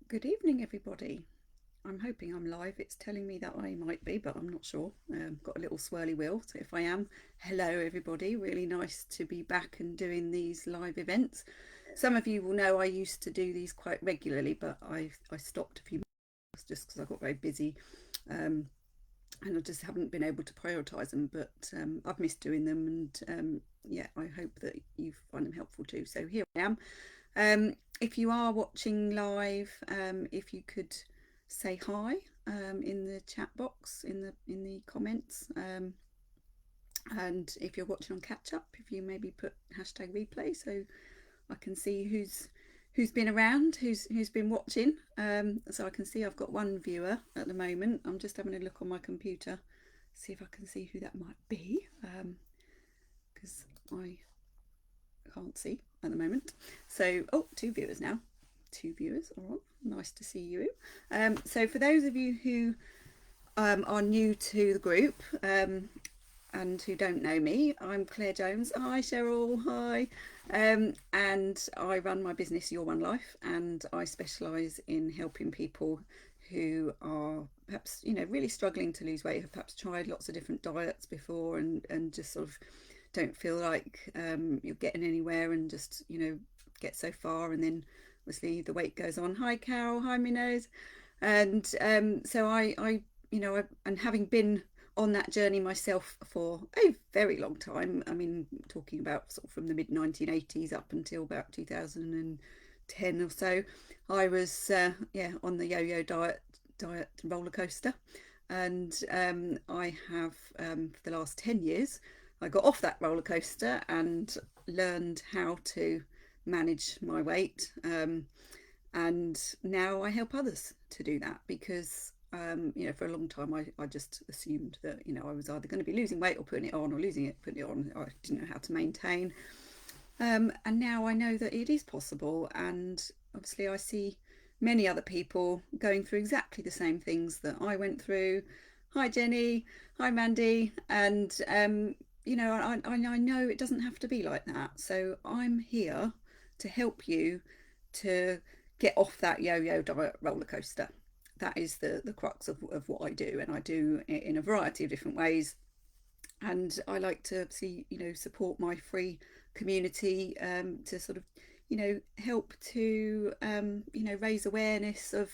Good evening, everybody. I'm hoping I'm live. It's telling me that I might be, but I'm not sure. Got a little swirly wheel, so if I am, hello, everybody. Really nice to be back and doing these live events. Some of you will know I used to do these quite regularly, but I stopped a few months just because I got very busy, um, and I just haven't been able to prioritise them. But I've missed doing them, and yeah, I hope that you find them helpful too. So here I am. If you are watching live, if you could say hi in the chat box in the comments, and if you're watching on catch up, if you maybe put hashtag replay so I can see who's been around, who's been watching. So I can see I've got one viewer at the moment. I'm just having a look on my computer, see if I can see who that might be, because I can't see at the moment. So, oh, two viewers now. Two viewers, all right, nice to see you. So for those of you who are new to the group and who don't know me, I'm Claire Jones. Hi Cheryl, hi. And I run my business Your One Life, and I specialise in helping people who are perhaps really struggling to lose weight, have perhaps tried lots of different diets before and just sort of don't feel like you're getting anywhere, and just get so far, and then obviously the weight goes on. Hi Carol, hi Minnows. And so and having been on that journey myself for a very long time, I mean, talking about sort of from the mid 1980s up until about 2010 or so, I was on the yo-yo diet roller coaster. And I have for the last 10 years, I got off that roller coaster and learned how to manage my weight. And now I help others to do that because, for a long time I just assumed that, I was either going to be losing weight or putting it on, or losing it, putting it on. I didn't know how to maintain. And now I know that it is possible. And obviously, I see many other people going through exactly the same things that I went through. Hi, Jenny. Hi, Mandy. And, I know it doesn't have to be like that. So I'm here to help you to get off that yo-yo diet roller coaster. That is the crux of what I do. And I do it in a variety of different ways. And I like to see, support my free community, to sort of, help to, raise awareness of,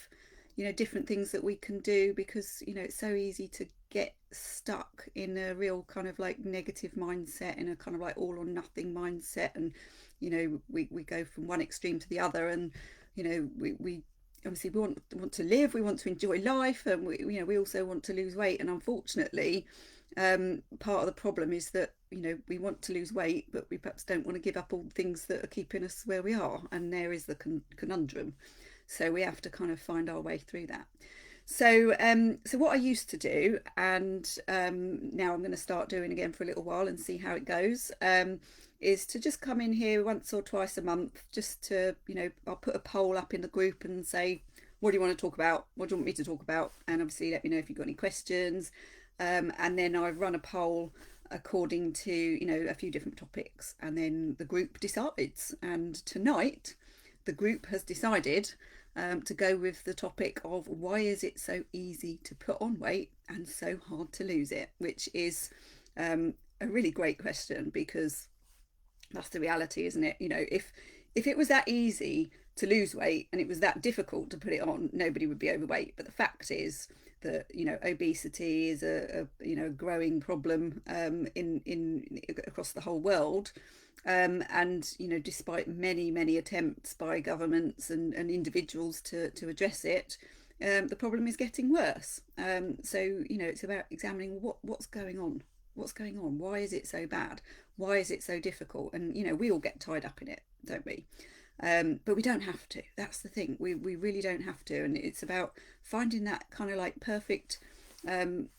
different things that we can do, because, it's so easy to get stuck in a real kind of like negative mindset, in a kind of like all or nothing mindset. And, we go from one extreme to the other, and, we obviously we want to live, we want to enjoy life, and we also want to lose weight. And unfortunately, part of the problem is that we want to lose weight, but we perhaps don't want to give up all the things that are keeping us where we are, and there is the conundrum. So we have to kind of find our way through that. So what I used to do, and now I'm going to start doing again for a little while and see how it goes, is to just come in here once or twice a month, just to, I'll put a poll up in the group and say, what do you want to talk about? What do you want me to talk about? And obviously let me know if you've got any questions. And then I run a poll according to a few different topics, and then the group decides. And tonight the group has decided to go with the topic of why is it so easy to put on weight and so hard to lose it, which is a really great question, because that's the reality, isn't it? If it was that easy to lose weight and it was that difficult to put it on, nobody would be overweight. But the fact is that obesity is a growing problem in across the whole world. And despite many attempts by governments and individuals to address it, the problem is getting worse. So it's about examining what's going on. What's going on? Why is it so bad? Why is it so difficult? And we all get tied up in it, don't we? But we don't have to. That's the thing. We really don't have to. And it's about finding that kind of like perfect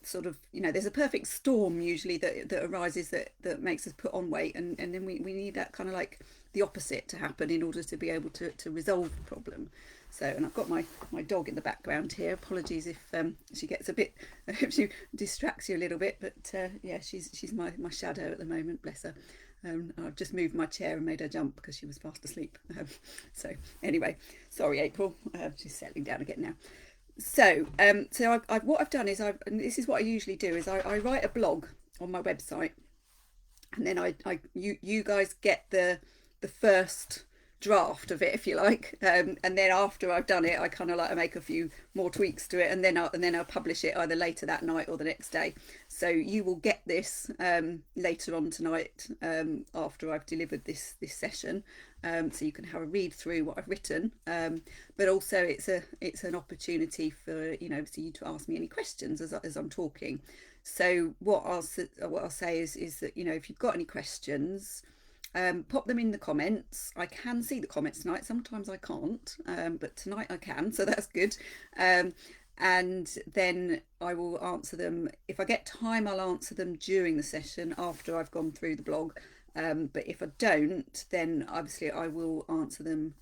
sort of, there's a perfect storm usually that arises that makes us put on weight, and then we need that kind of like the opposite to happen in order to be able to resolve the problem. So, and I've got my dog in the background here. Apologies if she gets a bit, I hope she distracts you a little bit, but yeah, she's my shadow at the moment, bless her. I've just moved my chair and made her jump because she was fast asleep. So anyway, sorry, April. She's settling down again now. So what I've done is and this is what I usually do, is I write a blog on my website, and then you guys get the first draft of it, if you like, and then after I've done it, I kind of like to make a few more tweaks to it, and then I'll publish it either later that night or the next day. So you will get this later on tonight, after I've delivered this session, so you can have a read through what I've written, but also it's an opportunity for you to ask me any questions as I'm talking. So what I'll say is that if you've got any questions, pop them in the comments. I can see the comments tonight. Sometimes I can't, but tonight I can, so that's good. And then I will answer them. If I get time, I'll answer them during the session after I've gone through the blog. But if I don't, then obviously I will answer them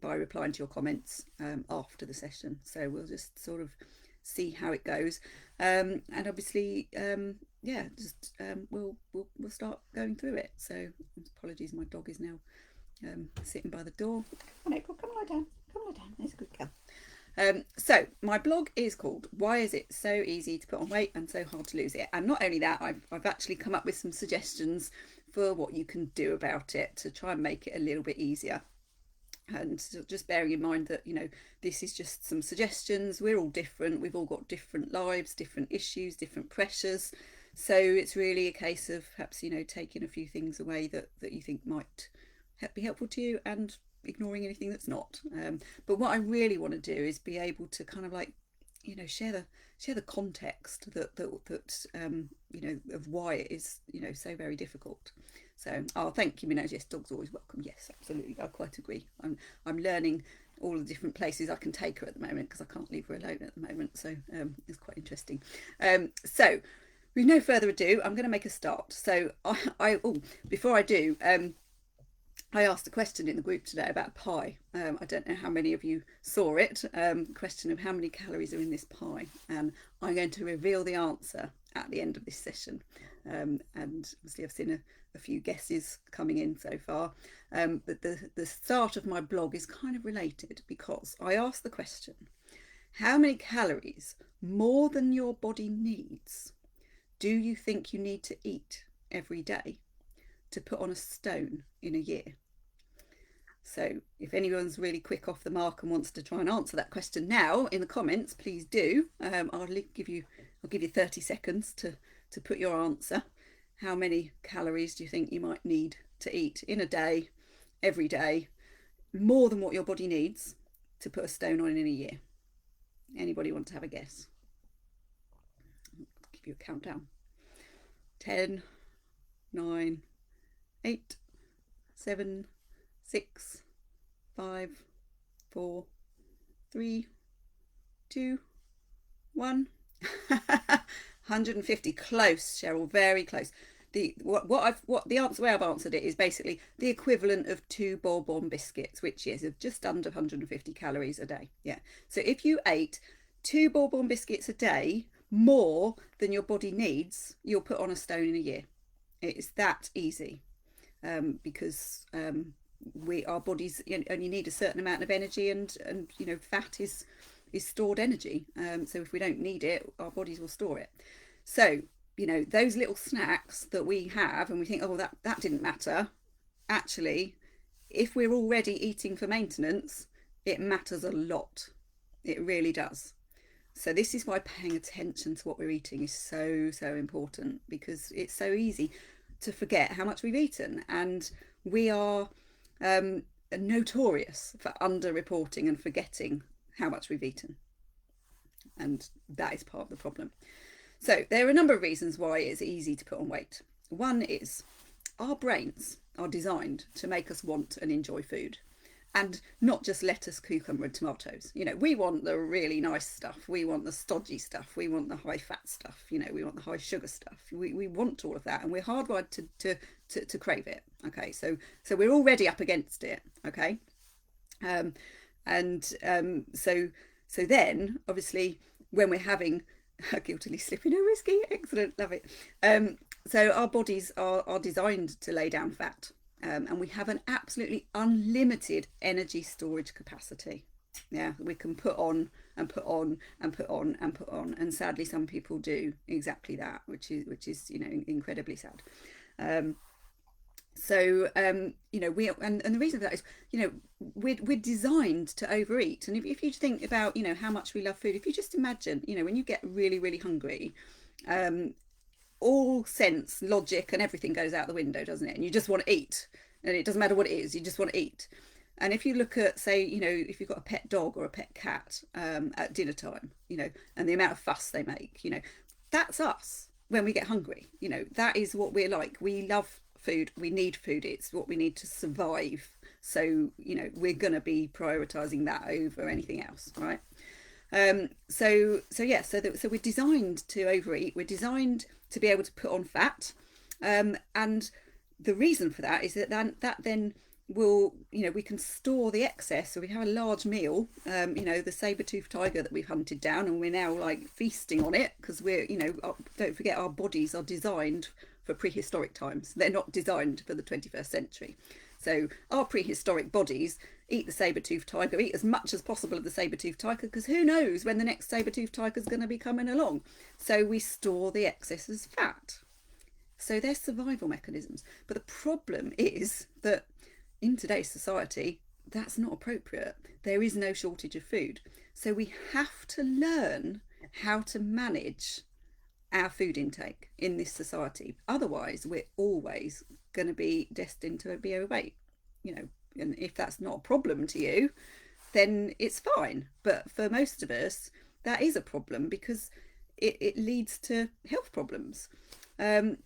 by replying to your comments after the session. So we'll just sort of see how it goes, and obviously we'll start going through it. So apologies, my dog is now sitting by the door. Come on, April, come lie down, there's a good girl. So my blog is called Why Is It So Easy to Put on Weight and So Hard to Lose It? And not only that, I've actually come up with some suggestions for what you can do about it to try and make it a little bit easier. And just bearing in mind that this is just some suggestions. We're all different, we've all got different lives, different issues, different pressures, so it's really a case of perhaps taking a few things away that you think might be helpful to you, and ignoring anything that's not. But what I really want to do is be able to kind of like share the context that of why it is so very difficult. So thank you, Minaj. Yes, dog's always welcome. Yes, absolutely, I quite agree. I'm learning all the different places I can take her at the moment, because I can't leave her alone at the moment, so it's quite interesting. So with no further ado, I'm going to make a start. So before I do, I asked a question in the group today about pie. I don't know how many of you saw it. Question of how many calories are in this pie, and I'm going to reveal the answer at the end of this session. And obviously I've seen a few guesses coming in so far, but the start of my blog is kind of related, because I asked the question, how many calories more than your body needs do you think you need to eat every day to put on a stone in a year? So if anyone's really quick off the mark and wants to try and answer that question now in the comments, please do. I'll give you 30 seconds to put your answer. How many calories do you think you might need to eat in a day, every day, more than what your body needs to put a stone on in a year? Anybody want to have a guess? I'll give you a countdown. 10, 9, 8, 7, 6, 5, 4, 3, 2, 1. 150. Close, Cheryl, very close. The answer way I've answered it is basically the equivalent of 2 Bourbon biscuits, which is just under 150 calories a day. Yeah. So if you ate 2 Bourbon biscuits a day more than your body needs, you'll put on a stone in a year. It's that easy, because our bodies only need a certain amount of energy, and fat is stored energy. So if we don't need it, our bodies will store it. So those little snacks that we have and we think, oh, that didn't matter, actually, if we're already eating for maintenance, it matters a lot. It really does. So this is why paying attention to what we're eating is so important, because it's so easy to forget how much we've eaten, and we are notorious for under-reporting and forgetting how much we've eaten, and that is part of the problem. So there are a number of reasons why it's easy to put on weight. One is our brains are designed to make us want and enjoy food, and not just lettuce, cucumber and tomatoes. We want the really nice stuff, we want the stodgy stuff, we want the high fat stuff, we want the high sugar stuff, we want all of that, and we're hardwired to crave it. Okay, so we're already up against it. Okay, so then obviously when we're having guiltily slipping a whiskey, excellent, love it. So our bodies are designed to lay down fat, and we have an absolutely unlimited energy storage capacity. Yeah, we can put on and put on and put on and put on, and sadly, some people do exactly that, which is incredibly sad. Um, we and the reason for that is we're designed to overeat, and if you think about how much we love food, if you just imagine when you get really really hungry, um, all sense, logic, and everything goes out the window, doesn't it? And you just want to eat, and it doesn't matter what it is, you just want to eat. And if you look at, say, if you've got a pet dog or a pet cat at dinner time, and the amount of fuss they make, that's us when we get hungry. That is what we're like. We love food. We need food. It's what we need to survive. So, we're going to be prioritizing that over anything else, right? So we're designed to overeat. We're designed to be able to put on fat, and the reason for that is that then will we can store the excess. So we have a large meal, the saber-toothed tiger that we've hunted down, and we're now like feasting on it because we're don't forget, our bodies are designed for prehistoric times. They're not designed for the 21st century. So our prehistoric bodies eat the saber-toothed tiger, eat as much as possible of the saber-toothed tiger, because who knows when the next saber-toothed tiger is going to be coming along. So we store the excess as fat. So they're survival mechanisms. But the problem is that in today's society, that's not appropriate. There is no shortage of food. So we have to learn how to manage our food intake in this society. Otherwise, we're always going to be destined to be overweight. And if that's not a problem to you, then it's fine. But for most of us, that is a problem because it leads to health problems. And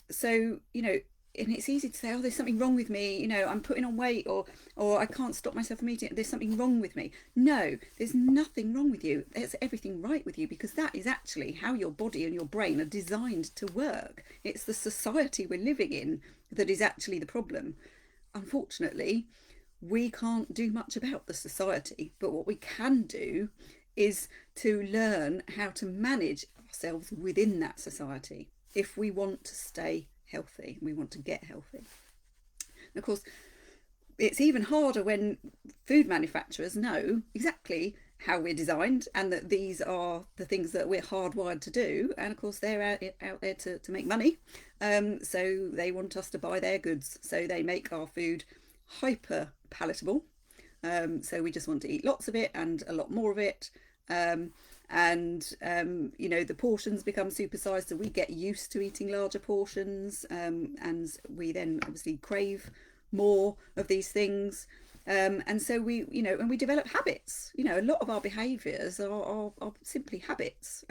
it's easy to say, oh, there's something wrong with me, I'm putting on weight, or I can't stop myself from eating, there's something wrong with me. No, there's nothing wrong with you. There's everything right with you, because that is actually how your body and your brain are designed to work. It's the society we're living in that is actually the problem. Unfortunately, we can't do much about the society, but what we can do is to learn how to manage ourselves within that society if we want to stay healthy, we want to get healthy. And of course, it's even harder when food manufacturers know exactly how we're designed and that these are the things that we're hardwired to do. And of course, they're out there to make money. So they want us to buy their goods. So they make our food hyper palatable. So we just want to eat lots of it and a lot more of it. The portions become supersized, so we get used to eating larger portions, and we then obviously crave more of these things, and so we develop habits. A lot of our behaviours are simply habits.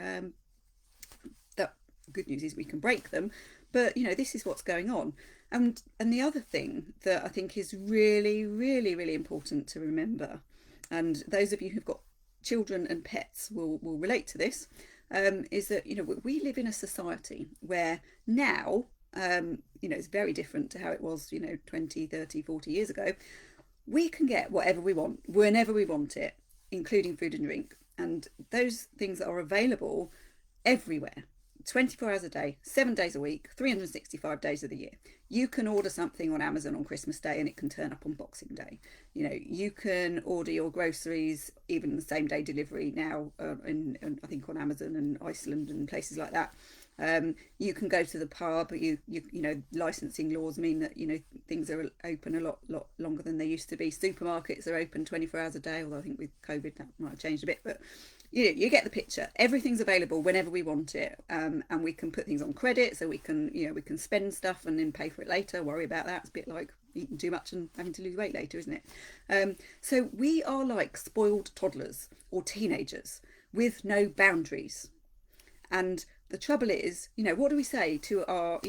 The good news is we can break them, but this is what's going on. And the other thing that I think is really really really important to remember, and those of you who've got children and pets will relate to this, is that we live in a society where now it's very different to how it was 20, 30, 40 years ago. We can get whatever we want whenever we want it, including food and drink, and those things are available everywhere, 24 hours a day, 7 days a week, 365 days of the year. You can order something on Amazon on Christmas Day and it can turn up on Boxing Day. You can order your groceries, even the same day delivery now, in I think on Amazon and Iceland and places like that. You can go to the pub. Licensing laws mean that things are open a lot longer than they used to be. Supermarkets are open 24 hours a day, although I think with COVID that might have changed a bit, but you get the picture. Everything's available whenever we want it, and we can put things on credit, so we can spend stuff and then pay for it later. Worry about that. It's a bit like eating too much and having to lose weight later, isn't it? So we are like spoiled toddlers or teenagers with no boundaries. And the trouble is, what do we say to our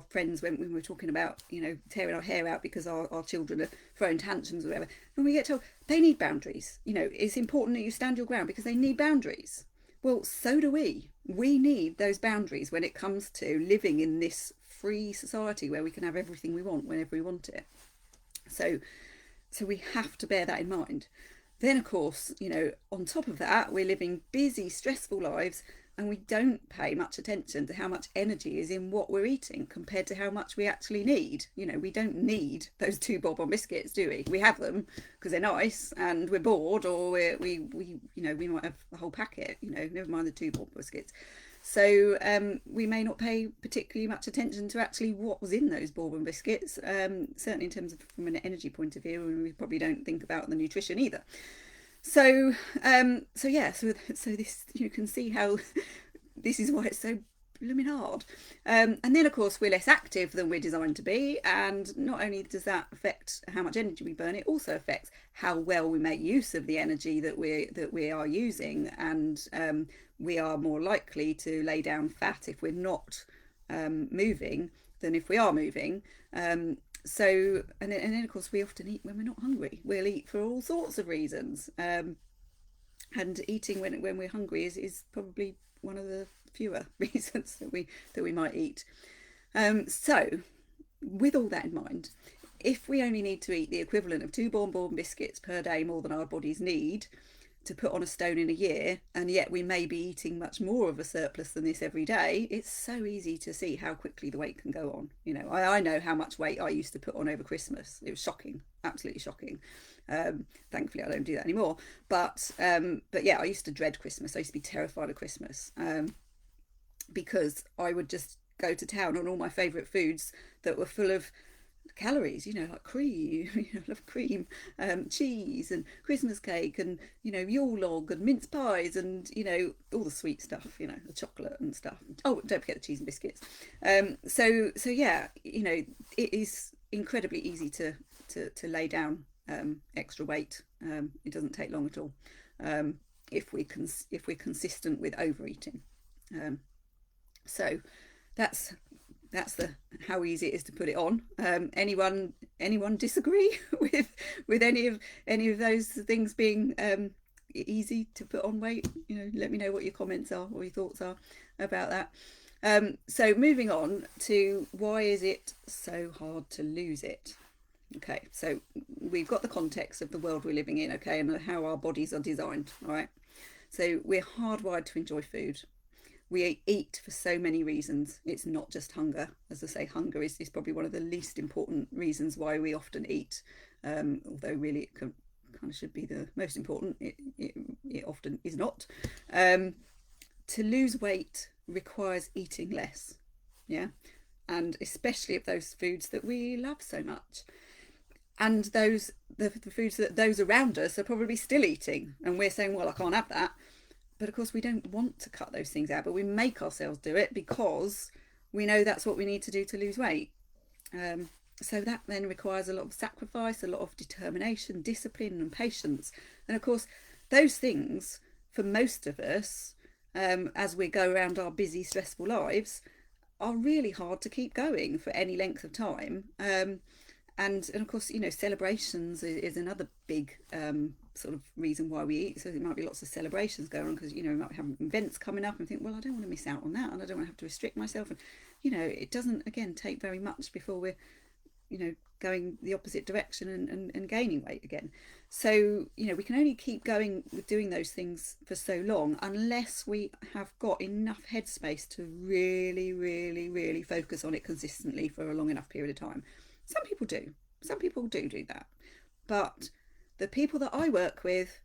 friends when we're talking about, tearing our hair out because our children are throwing tantrums or whatever? When we get told they need boundaries, it's important that you stand your ground because they need boundaries. Well, so do we. We need those boundaries when it comes to living in this free society where we can have everything we want whenever we want it. So we have to bear that in mind. Then, of course, on top of that, we're living busy, stressful lives. and we don't pay much attention to how much energy is in what we're eating compared to how much we actually need. You know, we don't need those 2 bob-on biscuits, do we? We have them because they're nice and we're bored, or we you know, we might have the whole packet, you know, never mind the 2 bob biscuits. So we may not pay particularly much attention to actually what was in those bourbon biscuits, certainly in terms of from an energy point of view, and we probably don't think about the nutrition either. So so this, you can see how this is why it's so blooming hard. And then of course we're less active than we're designed to be, and not only does that affect how much energy we burn, it also affects how well we make use of the energy that we are using, and we are more likely to lay down fat if we're not moving than if we are moving. So and then of course we often eat when we're not hungry. We'll eat for all sorts of reasons, and eating when we're hungry is probably one of the fewer reasons that we might eat. So with all that in mind, if we only need to eat the equivalent of 2 bourbon biscuits per day more than our bodies need to put on a stone in a year, and yet we may be eating much more of a surplus than this every day, it's so easy to see how quickly the weight can go on. You know, I know how much weight I used to put on over Christmas. It was shocking, absolutely shocking. Thankfully I don't do that anymore, but yeah, I used to dread Christmas. I used to be terrified of Christmas, because I would just go to town on all my favourite foods that were full of calories, you know, like cream, you know, I love cream, cheese and Christmas cake, and, you know, Yule log and mince pies, and, you know, all the sweet stuff, you know, the chocolate and stuff. Oh, don't forget the cheese and biscuits. So yeah, you know, it is incredibly easy to lay down extra weight. It doesn't take long at all, if we're consistent with overeating. So that's the how easy it is to put it on. Anyone disagree with any of those things being easy to put on weight? You know, let me know what your comments are or your thoughts are about that. So moving on to why is it so hard to lose it? Okay, so we've got the context of the world we're living in, okay, and how our bodies are designed. All right, so we're hardwired to enjoy food. We eat for so many reasons. It's not just hunger. As I say, hunger is probably one of the least important reasons why we often eat, although really it kind of should be the most important. It often is not. To lose weight requires eating less, yeah, and especially of those foods that we love so much, and the foods that those around us are probably still eating, and we're saying, well, I can't have that. But of course we don't want to cut those things out, but we make ourselves do it because we know that's what we need to do to lose weight. So that then requires a lot of sacrifice, a lot of determination, discipline and patience. And of course, those things, for most of us, as we go around our busy, stressful lives, are really hard to keep going for any length of time. And of course, you know, celebrations is another big sort of reason why we eat. So there might be lots of celebrations going on because, you know, we might have events coming up and think, well, I don't want to miss out on that, and I don't want to have to restrict myself. And, you know, it doesn't, again, take very much before we're, you know, going the opposite direction and gaining weight again. So, you know, we can only keep going with doing those things for so long unless we have got enough headspace to really, really, really focus on it consistently for a long enough period of time. Some people do. Some people do that. But the people that I work with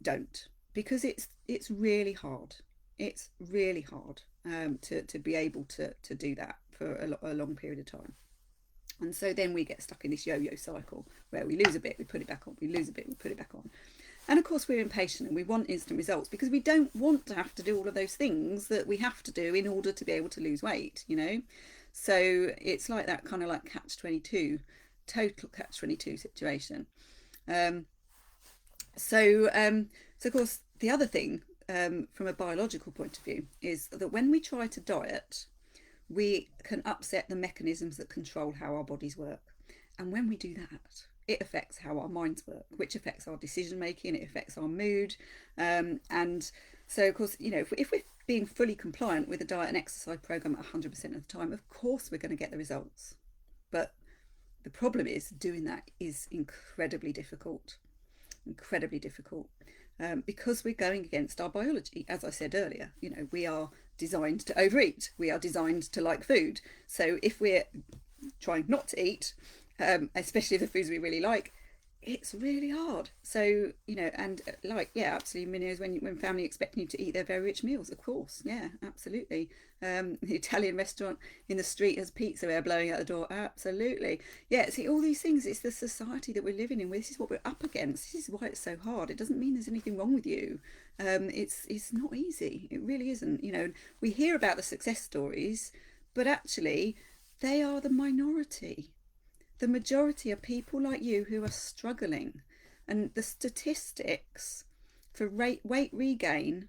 don't, because it's really hard. It's really hard to be able to do that for a long period of time. And so then we get stuck in this yo-yo cycle where we lose a bit, we put it back on, we lose a bit, we put it back on. And of course we're impatient and we want instant results because we don't want to have to do all of those things that we have to do in order to be able to lose weight, you know. So it's like that kind of like catch-22, total catch-22 situation. So of course the other thing from a biological point of view is that when we try to diet, we can upset the mechanisms that control how our bodies work. And when we do that, it affects how our minds work, which affects our decision making, it affects our mood. And so, of course, you know, if we're being fully compliant with a diet and exercise program 100% of the time, of course we're going to get the results. But the problem is doing that is incredibly difficult. because we're going against our biology. As I said earlier, we are designed to overeat. We are designed to like food. So if we're trying not to eat, especially the foods we really like, it's really hard. So, and yeah, absolutely, Minnie, when family expecting you to eat their very rich meals, of course. Yeah, absolutely. The Italian restaurant in the street has pizza air blowing out the door. Absolutely. Yeah, see, all these things, it's the society that we're living in. This is what we're up against. This is why it's so hard. It doesn't mean there's anything wrong with you. It's not easy. It really isn't. We hear about the success stories, but actually, they are the minority. The majority are people like you who are struggling. And the statistics for weight regain,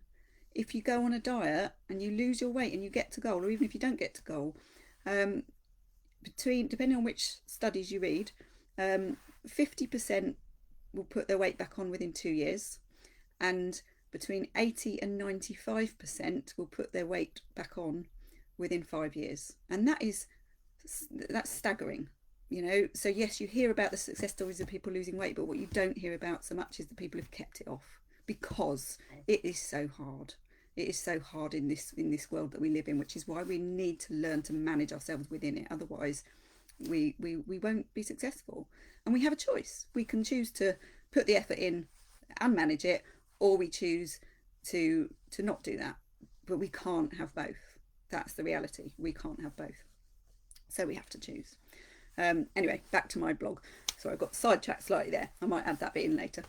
if you go on a diet and you lose your weight and you get to goal, or even if you don't get to goal, depending on which studies you read, 50% will put their weight back on within 2 years, and between 80 and 95% will put their weight back on within 5 years. And that's staggering. So yes, you hear about the success stories of people losing weight, but what you don't hear about so much is the people who've kept it off, because it is so hard. It is so hard in this world that we live in, which is why we need to learn to manage ourselves within it. Otherwise, we won't be successful. And we have a choice. We can choose to put the effort in and manage it, or we choose to not do that. But we can't have both. That's the reality. We can't have both. So we have to choose. Anyway, back to my blog. So I got sidetracked slightly there. I might add that bit in later.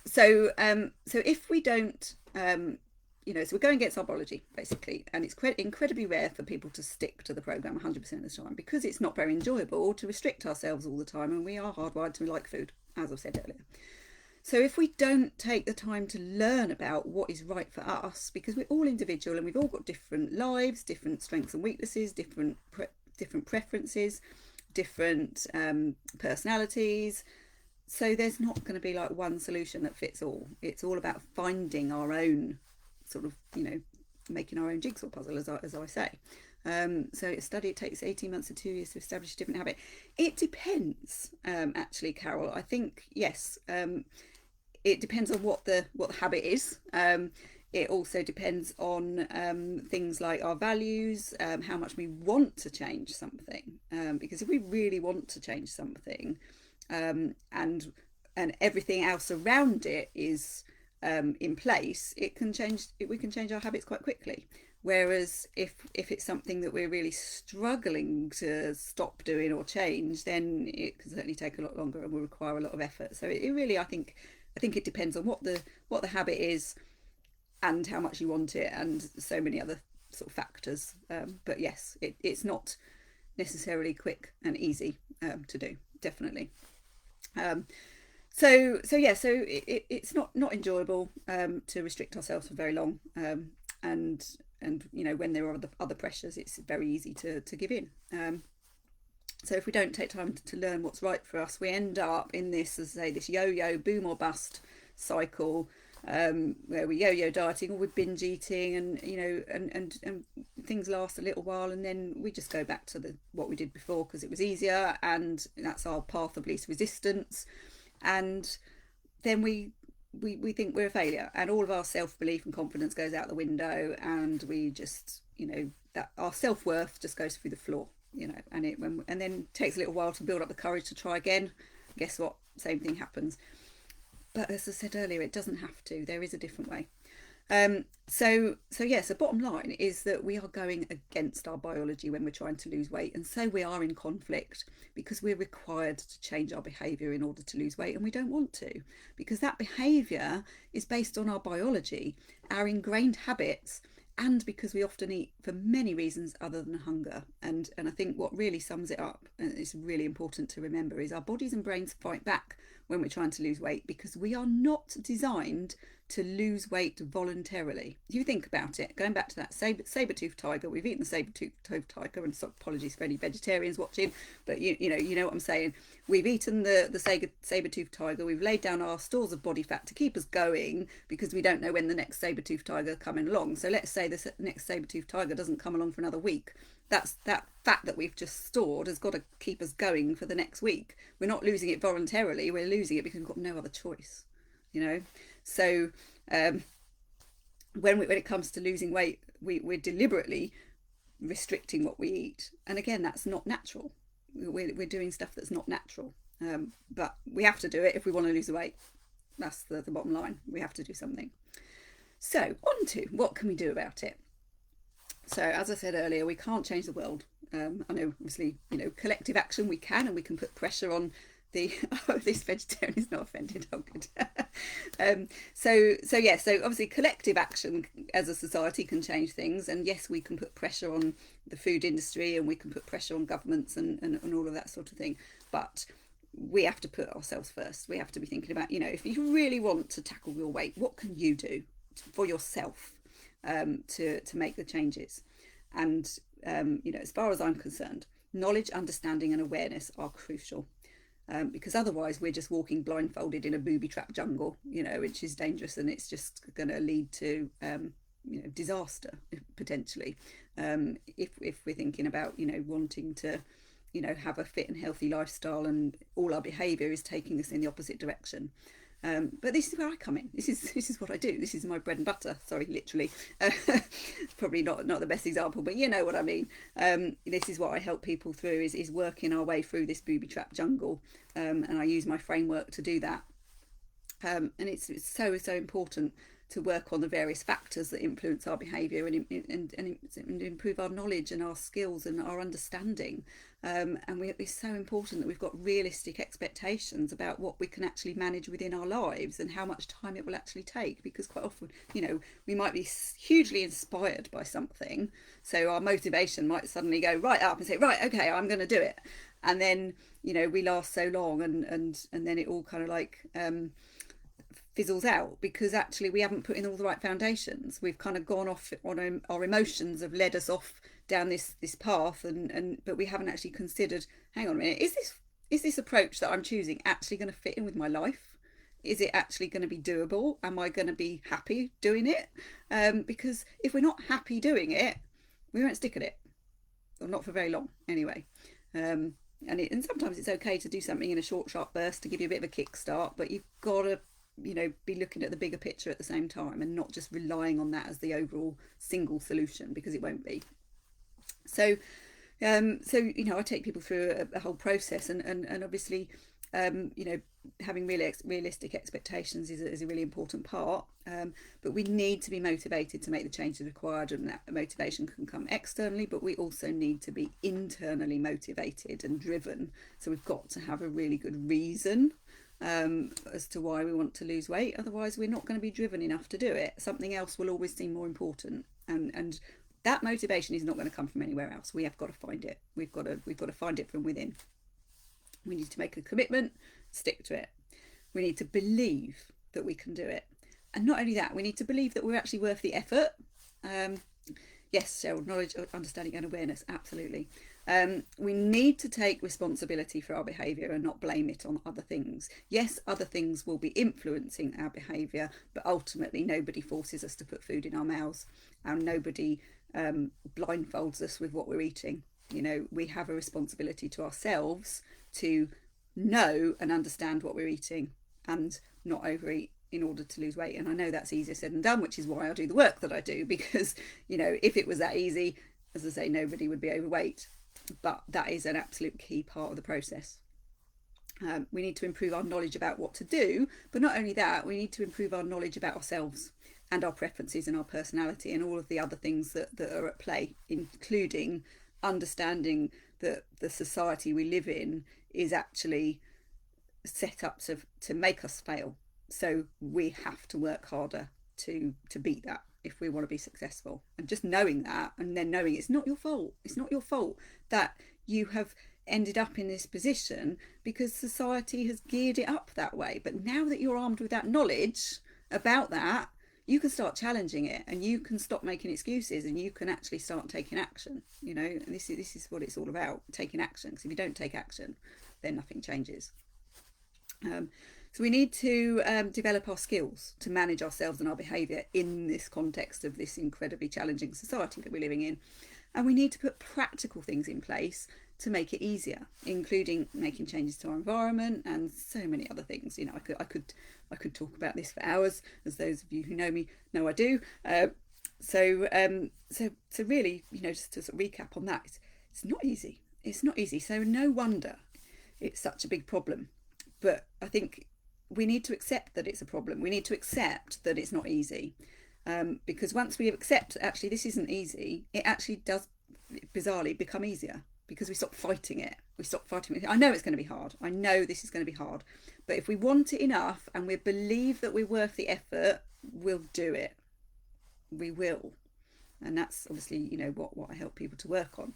So if we don't, so we're going against our biology, basically, and it's incredibly rare for people to stick to the program 100% of the time, because it's not very enjoyable to restrict ourselves all the time, and we are hardwired to like food, as I've said earlier. So if we don't take the time to learn about what is right for us, because we're all individual and we've all got different lives, different strengths and weaknesses, different preferences, different personalities, so there's not going to be like one solution that fits all. It's all about finding our own sort of, making our own jigsaw puzzle, as I say. So a study, it takes 18 months to 2 years to establish a different habit. It depends, actually, Carol. I think, yes, it depends on what the habit is. It also depends on things like our values, how much we want to change something. Because if we really want to change something, and everything else around it is in place, we can change our habits quite quickly. Whereas if it's something that we're really struggling to stop doing or change, then it can certainly take a lot longer and will require a lot of effort. So it really, I think it depends on what the habit is and how much you want it, and so many other sort of factors. But yes, it's not necessarily quick and easy to do, definitely. So it's not enjoyable to restrict ourselves for very long, and when there are other pressures, it's very easy to give in. So if we don't take time to learn what's right for us, we end up in this, as I say, this yo-yo boom or bust cycle, where we yo-yo dieting, or we're binge eating, and and things last a little while, and then we just go back to what we did before because it was easier, and that's our path of least resistance. And then we think we're a failure, and all of our self-belief and confidence goes out the window, and we just, that our self-worth just goes through the floor, and then takes a little while to build up the courage to try again. Guess what? Same thing happens. But as I said earlier, it doesn't have to. There is a different way. So bottom line is that we are going against our biology when we're trying to lose weight, and so we are in conflict because we're required to change our behaviour in order to lose weight, and we don't want to, because that behaviour is based on our biology, our ingrained habits, and because we often eat for many reasons other than hunger. And I think what really sums it up, and it's really important to remember, is our bodies and brains fight back when we're trying to lose weight, because we are not designed to lose weight voluntarily. You think about it, going back to that saber-toothed tiger. We've eaten the saber-toothed tiger, and so apologies for any vegetarians watching, but you know what I'm saying. We've eaten the saber-toothed tiger. We've laid down our stores of body fat to keep us going, because we don't know when the next saber-toothed tiger coming along. So let's say the next saber-toothed tiger doesn't come along for another week. That fat that we've just stored has got to keep us going for the next week. We're not losing it voluntarily. We're losing it because we've got no other choice. So when it comes to losing weight, we're deliberately restricting what we eat, and again, that's not natural. We're doing stuff that's not natural, but we have to do it if we want to lose the weight. That's the bottom line. We have to do something. So on to what can we do about it. So as I said earlier, we can't change the world. I know, obviously, collective action we can, and we can put pressure on the this vegetarian is not offended. Oh, good. So obviously collective action as a society can change things, and yes, we can put pressure on the food industry, and we can put pressure on governments and all of that sort of thing, but we have to put ourselves first. We have to be thinking about, if you really want to tackle your weight, what can you do for yourself to make the changes? And as far as I'm concerned, knowledge, understanding and awareness are crucial. Because otherwise we're just walking blindfolded in a booby-trapped jungle, which is dangerous, and it's just going to lead to disaster potentially. If we're thinking about wanting to have a fit and healthy lifestyle, and all our behaviour is taking us in the opposite direction. But this is where I come in. This is what I do. This is my bread and butter. Sorry, literally. Probably not the best example, but you know what I mean. This is what I help people through, is working our way through this booby-trapped jungle, and I use my framework to do that. And it's so important to work on the various factors that influence our behaviour, and improve our knowledge and our skills and our understanding. And it's so important that we've got realistic expectations about what we can actually manage within our lives and how much time it will actually take, because quite often we might be hugely inspired by something, so our motivation might suddenly go right up and say, right, okay, I'm going to do it, and then we last so long, and then it all kind of like fizzles out, because actually we haven't put in all the right foundations. We've kind of gone off on our emotions have led us off down this path, but we haven't actually considered, hang on a minute, is this approach that I'm choosing actually going to fit in with my life? Is it actually going to be doable? Am I going to be happy doing it? Because if we're not happy doing it, we won't stick at it, or not for very long anyway. And sometimes it's okay to do something in a short, sharp burst to give you a bit of a kickstart, but you've got to be looking at the bigger picture at the same time, and not just relying on that as the overall single solution, because it won't be. So I take people through a whole process, and obviously having realistic expectations is a really important part, but we need to be motivated to make the changes required, and that motivation can come externally, but we also need to be internally motivated and driven. So we've got to have a really good reason as to why we want to lose weight. Otherwise we're not going to be driven enough to do it. Something else will always seem more important, and that motivation is not going to come from anywhere else. We have got to find it. We've got to find it from within. We need to make a commitment, stick to it. We need to believe that we can do it, and not only that, we need to believe that we're actually worth the effort. Yes, Cheryl, knowledge, understanding and awareness, absolutely. We need to take responsibility for our behaviour and not blame it on other things. Yes, other things will be influencing our behaviour, but ultimately nobody forces us to put food in our mouths, and nobody blindfolds us with what we're eating. We have a responsibility to ourselves to know and understand what we're eating and not overeat in order to lose weight. And I know that's easier said than done, which is why I do the work that I do, because if it was that easy, as I say, nobody would be overweight. But that is an absolute key part of the process. We need to improve our knowledge about what to do, but not only that, we need to improve our knowledge about ourselves and our preferences and our personality and all of the other things that are at play, including understanding that the society we live in is actually set up to make us fail. So we have to work harder to beat that if we want to be successful. And just knowing that, and then knowing it's not your fault that you have ended up in this position, because society has geared it up that way. But now that you're armed with that knowledge about that, you can start challenging it, and you can stop making excuses, and you can actually start taking action. And this is what it's all about, taking action. Because if you don't take action, then nothing changes. So we need to develop our skills to manage ourselves and our behaviour in this context of this incredibly challenging society that we're living in. And we need to put practical things in place to make it easier, including making changes to our environment and so many other things. You know, I could talk about this for hours, as those of you who know me know I do. So really, you know, just to sort of recap on that, it's not easy. It's not easy. So no wonder it's such a big problem. But I think we need to accept that it's a problem. We need to accept that it's not easy. Because once we accept actually this isn't easy, it actually does bizarrely become easier, because we stop fighting it. We stop fighting it. I know it's going to be hard. I know this is going to be hard. But if we want it enough and we believe that we're worth the effort, we'll do it. We will. And that's obviously, you know, what I help people to work on.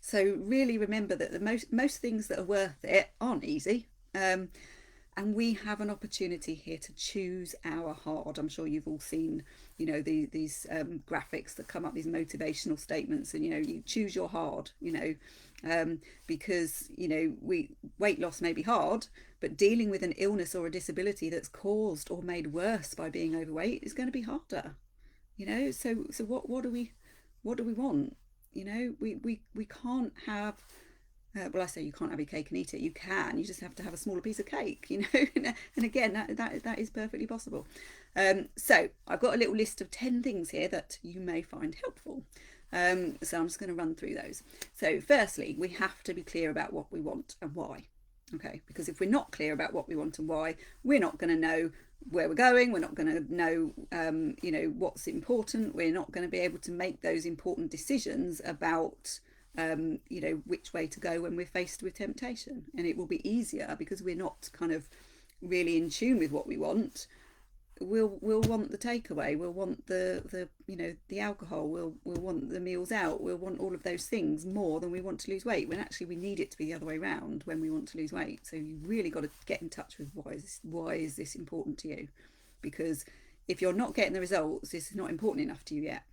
So really remember that the most things that are worth it aren't easy. And we have an opportunity here to choose our hard. I'm sure you've all seen, you know, these graphics that come up, these motivational statements, and, you know, you choose your hard, you know, because, you know, weight loss may be hard, but dealing with an illness or a disability that's caused or made worse by being overweight is going to be harder, you know. So what do we want? You know, we can't have. Well, I say you can't have your cake and eat it. You can. You just have to have a smaller piece of cake, you know. And again, that is perfectly possible. So I've got a little list of 10 things here that you may find helpful. So I'm just going to run through those. So firstly, we have to be clear about what we want and why. Okay, because if we're not clear about what we want and why, we're not going to know where we're going. We're not going to know, you know, what's important. We're not going to be able to make those important decisions about you know, which way to go when we're faced with temptation. And it will be easier because we're not kind of really in tune with what we want. We'll want the takeaway. We'll want the you know, the alcohol. We'll want the meals out. We'll want all of those things more than we want to lose weight, when actually we need it to be the other way around when we want to lose weight. So you really got to get in touch with why is this important to you? Because if you're not getting the results, this is not important enough to you yet.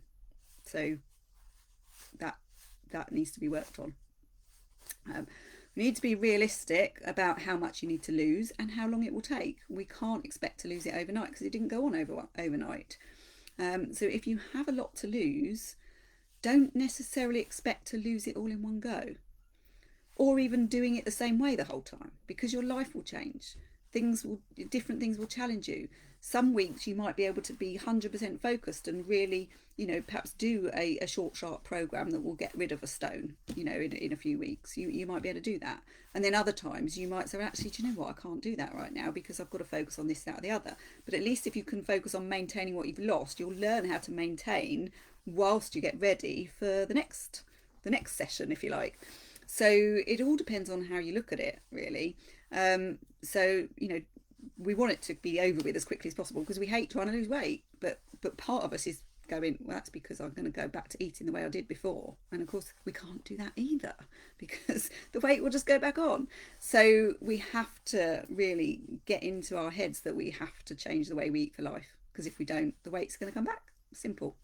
So that needs to be worked on. We need to be realistic about how much you need to lose and how long it will take. We can't expect to lose it overnight because it didn't go on overnight. So if you have a lot to lose, don't necessarily expect to lose it all in one go, or even doing it the same way the whole time, because your life will change. Different things will challenge you. Some weeks you might be able to be 100% focused and really, you know, perhaps do a short, sharp program that will get rid of a stone, you know, in a few weeks. You might be able to do that. And then other times you might say, actually, do you know what? I can't do that right now because I've got to focus on this, that, or the other. But at least if you can focus on maintaining what you've lost, you'll learn how to maintain whilst you get ready for the next session, if you like. So it all depends on how you look at it, really. So, you know, we want it to be over with as quickly as possible because we hate trying to lose weight. But part of us is going, well, that's because I'm going to go back to eating the way I did before. And of course, we can't do that either because the weight will just go back on. So we have to really get into our heads that we have to change the way we eat for life, because if we don't, the weight's going to come back. Simple.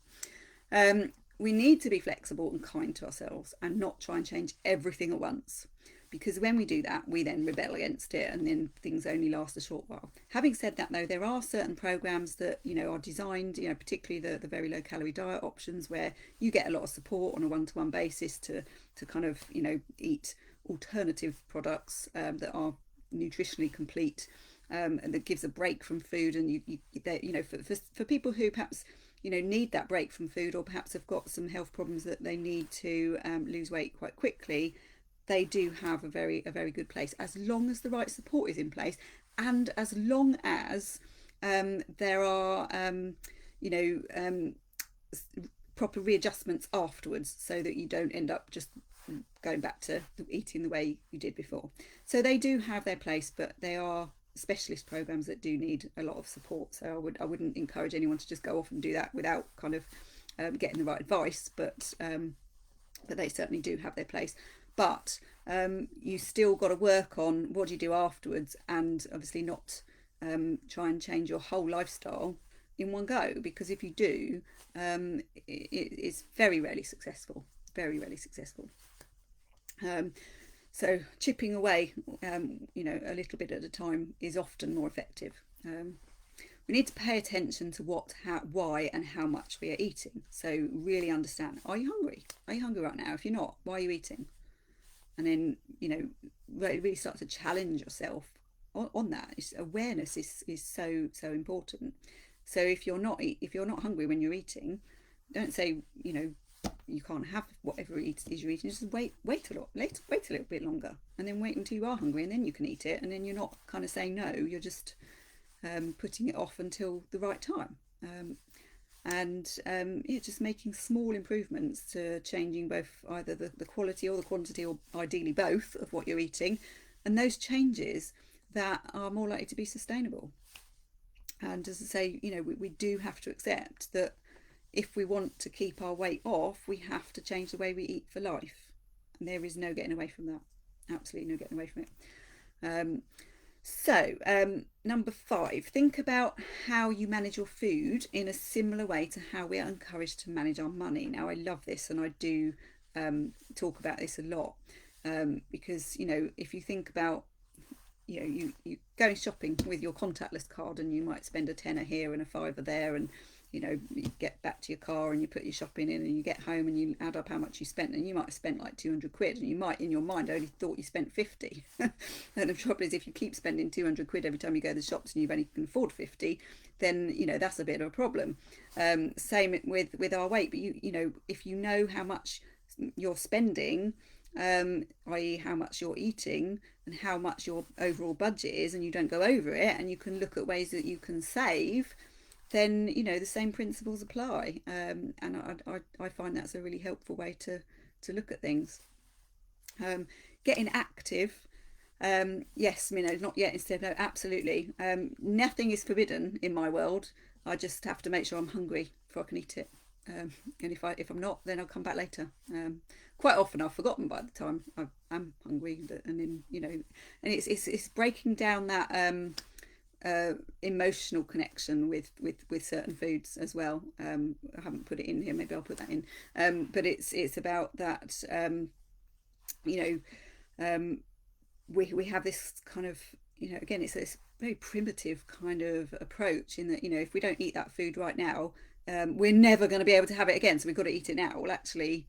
We need to be flexible and kind to ourselves and not try and change everything at once, because when we do that, we then rebel against it and then things only last a short while. Having said that, though, there are certain programs that, you know, are designed, you know, particularly the very low calorie diet options, where you get a lot of support on a one-to-one basis to kind of, you know, eat alternative products that are nutritionally complete, and that gives a break from food. And you know, for people who perhaps, you know, need that break from food, or perhaps have got some health problems that they need to lose weight quite quickly, they do have a very good place, as long as the right support is in place, and as long as there are proper readjustments afterwards, so that you don't end up just going back to eating the way you did before. So they do have their place, but they are specialist programs that do need a lot of support. So I wouldn't encourage anyone to just go off and do that without kind of getting the right advice, but they certainly do have their place. But you still got to work on what do you do afterwards, and obviously not try and change your whole lifestyle in one go, because if you do, it's very rarely successful. So chipping away, you know, a little bit at a time is often more effective. We need to pay attention to what, how, why, and how much we are eating. So really understand: are you hungry? Are you hungry right now? If you're not, why are you eating? and then really start to challenge yourself on that. Awareness is so important. So if you're not hungry when you're eating, don't say you can't have whatever it is you're eating. Just wait a little bit longer, and then wait until you are hungry, and then you can eat it. And then you're not kind of saying no, you're just putting it off until the right time. Just making small improvements to changing both either the quality or the quantity, or ideally both, of what you're eating, and those changes that are more likely to be sustainable. And as I say, we do have to accept that if we want to keep our weight off, we have to change the way we eat for life. And there is no getting away from that. Absolutely no getting away from it. Number 5, think about how you manage your food in a similar way to how we are encouraged to manage our money. Now, I love this, and I do talk about this a lot, because if you think about you going shopping with your contactless card, and you might spend a tenner here and a fiver there, and you get back to your car and you put your shopping in, and you get home and you add up how much you spent, and you might have spent like 200 quid, and you might in your mind only thought you spent 50. And the trouble is, if you keep spending 200 quid every time you go to the shops and you've only can afford 50, then that's a bit of a problem. Same with our weight. But if you know how much you're spending, i.e. how much you're eating and how much your overall budget is, and you don't go over it, and you can look at ways that you can save, then the same principles apply. And I find that's a really helpful way to look at things. Getting active, yes, not yet, instead no, absolutely. Nothing is forbidden in my world. I just have to make sure I'm hungry before I can eat it. And if I'm not, then I'll come back later. Quite often I've forgotten by the time I'm hungry, and then and it's breaking down that emotional connection with certain foods as well. I haven't put it in here, maybe I'll put that in, but it's about that. We have this kind of again, it's this very primitive kind of approach, in that if we don't eat that food right now, we're never going to be able to have it again, so we've got to eat it now. Well, actually,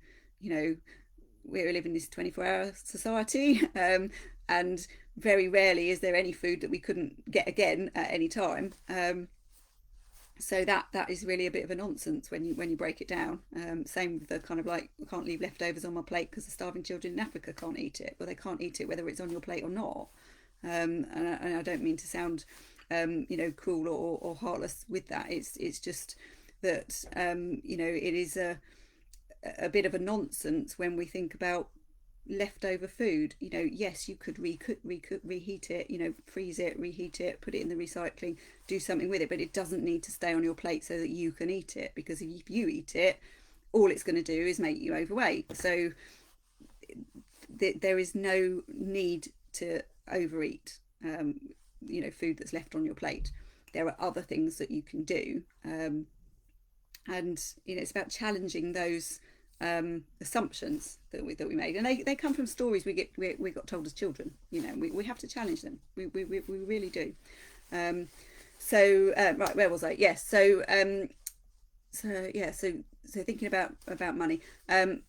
we're living in this 24-hour society, and very rarely is there any food that we couldn't get again at any time. So that is really a bit of a nonsense when you break it down. Same with the kind of like, I can't leave leftovers on my plate because the starving children in Africa can't eat it. Well, they can't eat it whether it's on your plate or not. And I don't mean to sound cruel or heartless with that. It's just that it is a bit of a nonsense when we think about leftover food. Yes, you could reheat it, freeze it, reheat it, put it in the recycling, do something with it, but it doesn't need to stay on your plate so that you can eat it, because if you eat it, all it's going to do is make you overweight. So there is no need to overeat food that's left on your plate. There are other things that you can do, and it's about challenging those assumptions that we made, and they come from stories we got told as children. We have to challenge them. We really do. Right, where was I? Yes. So thinking about money,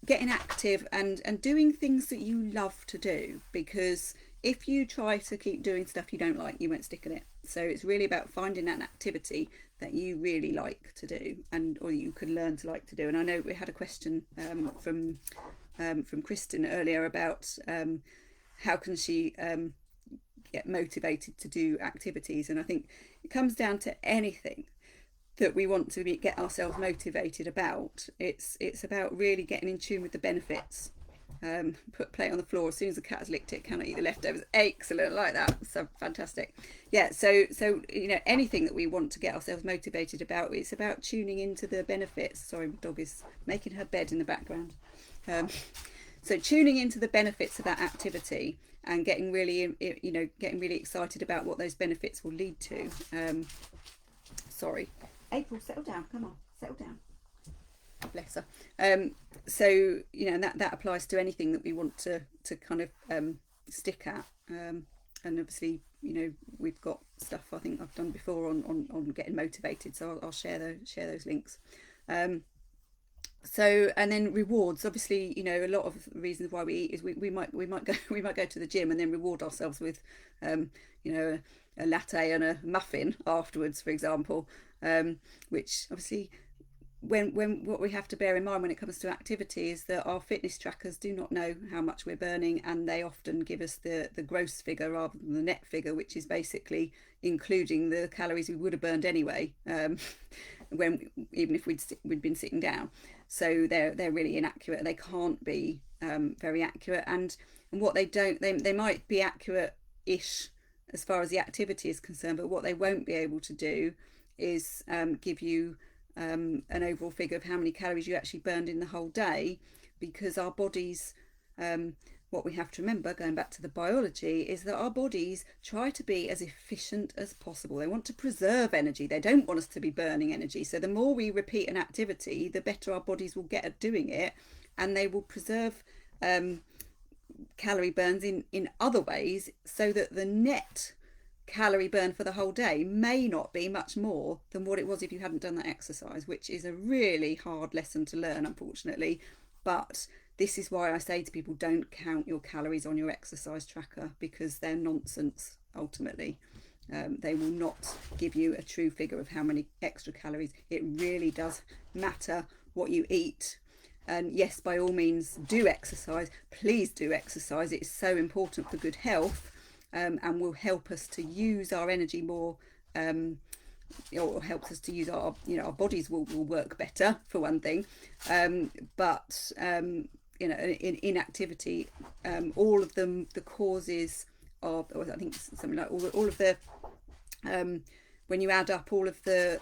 getting active and doing things that you love to do, because if you try to keep doing stuff you don't like, you won't stick at it. So it's really about finding an activity that you really like to do, or you can learn to like to do. And I know we had a question from Kristen earlier about how can she get motivated to do activities, and I think it comes down to anything that we want to get ourselves motivated about. It's about really getting in tune with the benefits. Put plate on the floor as soon as the cat has licked it, cannot eat the leftovers. Excellent, like that. So fantastic. Yeah, so anything that we want to get ourselves motivated about, it's about tuning into the benefits. Sorry, my dog is making her bed in the background. So tuning into the benefits of that activity and getting really excited about what those benefits will lead to. Sorry, April, settle down. Come on, settle down. Bless her. So that applies to anything that we want to kind of stick at, and obviously we've got stuff I think I've done before on getting motivated, so I'll share those links. So, and then rewards, obviously, a lot of reasons why we eat is we might go we might go to the gym and then reward ourselves with you know a latte and a muffin afterwards, for example, which obviously, when what we have to bear in mind when it comes to activity is that our fitness trackers do not know how much we're burning, and they often give us the gross figure rather than the net figure, which is basically including the calories we would have burned anyway, when even if we'd been sitting down. So they're really inaccurate. They can't be very accurate, and what they might be accurate ish as far as the activity is concerned, but what they won't be able to do is give you an overall figure of how many calories you actually burned in the whole day, because our bodies, what we have to remember, going back to the biology, is that our bodies try to be as efficient as possible. They want to preserve energy. They don't want us to be burning energy. So the more we repeat an activity, the better our bodies will get at doing it, and they will preserve calorie burns in other ways, so that the net calorie burn for the whole day may not be much more than what it was if you hadn't done that exercise, which is a really hard lesson to learn, unfortunately. But this is why I say to people, don't count your calories on your exercise tracker, because they're nonsense ultimately. They will not give you a true figure of how many extra calories. It really does matter what you eat. And yes, by all means, do exercise. Please do exercise. It's so important for good health, and will help us to use our energy more, or helps us to use our bodies will work better, for one thing. But in inactivity, all of them, the causes of, or I think something like all of the, when you add up all of the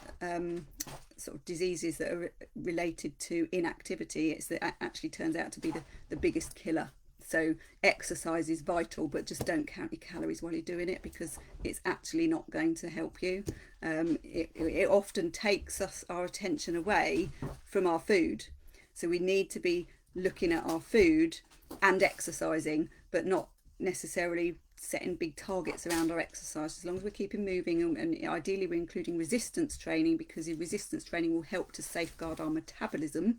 sort of diseases that are related to inactivity, it actually turns out to be the biggest killer. So exercise is vital, but just don't count your calories while you're doing it, because it's actually not going to help you. It often takes our attention away from our food. So we need to be looking at our food and exercising, but not necessarily setting big targets around our exercise. As long as we're keeping moving, and ideally we're including resistance training, because resistance training will help to safeguard our metabolism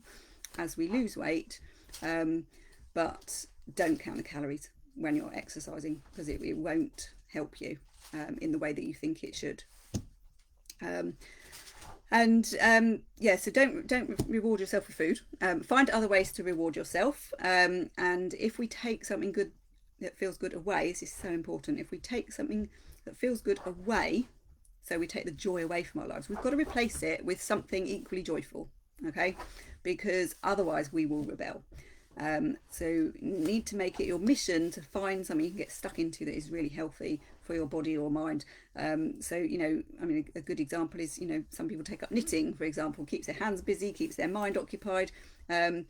as we lose weight. But don't count the calories when you're exercising, because it won't help you in the way that you think it should. So don't reward yourself with food. Find other ways to reward yourself. And if we take something good that feels good away, this is so important. If we take something that feels good away, so we take the joy away from our lives, we've got to replace it with something equally joyful, okay? Because otherwise we will rebel. So you need to make it your mission to find something you can get stuck into that is really healthy for your body or mind. So a good example is, some people take up knitting, for example. Keeps their hands busy, keeps their mind occupied, and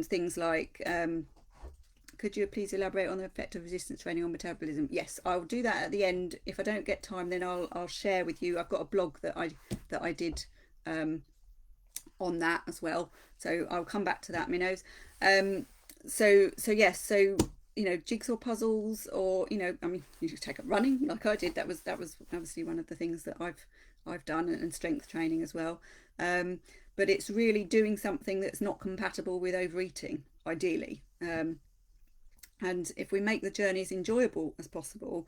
things like, could you please elaborate on the effect of resistance training on metabolism? Yes, I'll do that at the end. If I don't get time, then I'll share with you. I've got a blog that I did on that as well, so I'll come back to that, minnows. So jigsaw puzzles, or you could take up running like I did. That was obviously one of the things that I've done, and strength training as well. But it's really doing something that's not compatible with overeating, ideally. And if we make the journey as enjoyable as possible,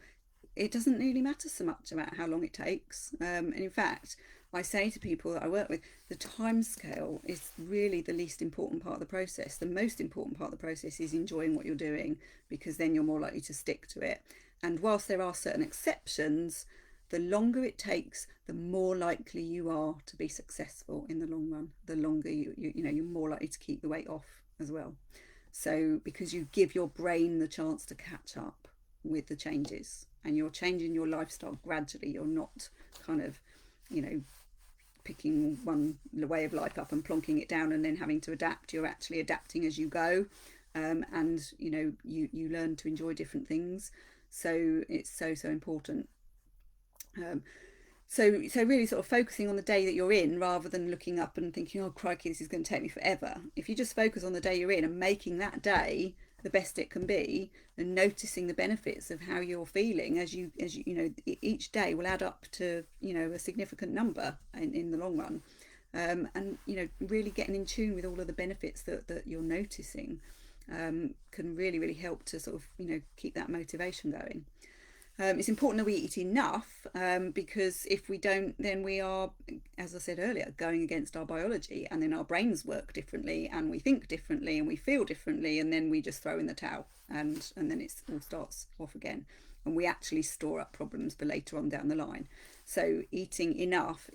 it doesn't really matter so much about how long it takes. And in fact, I say to people that I work with, the time scale is really the least important part of the process. The most important part of the process is enjoying what you're doing, because then you're more likely to stick to it. And whilst there are certain exceptions, the longer it takes, the more likely you are to be successful in the long run. The longer you're more likely to keep the weight off as well. So because you give your brain the chance to catch up with the changes, and you're changing your lifestyle gradually. You're not kind of, picking one way of life up and plonking it down and then having to adapt. You're actually adapting as you go, and you learn to enjoy different things. So it's so important. So really sort of focusing on the day that you're in, rather than looking up and thinking, oh crikey, this is going to take me forever. If you just focus on the day you're in and making that day the best it can be, and noticing the benefits of how you're feeling as you each day will add up to a significant number in the long run. and really getting in tune with all of the benefits that you're noticing can really help to sort of keep that motivation going. It's important that we eat enough, because if we don't, then we are, as I said earlier, going against our biology, and then our brains work differently, and we think differently, and we feel differently, and then we just throw in the towel, and then it all starts off again, and we actually store up problems for later on down the line. So eating enough,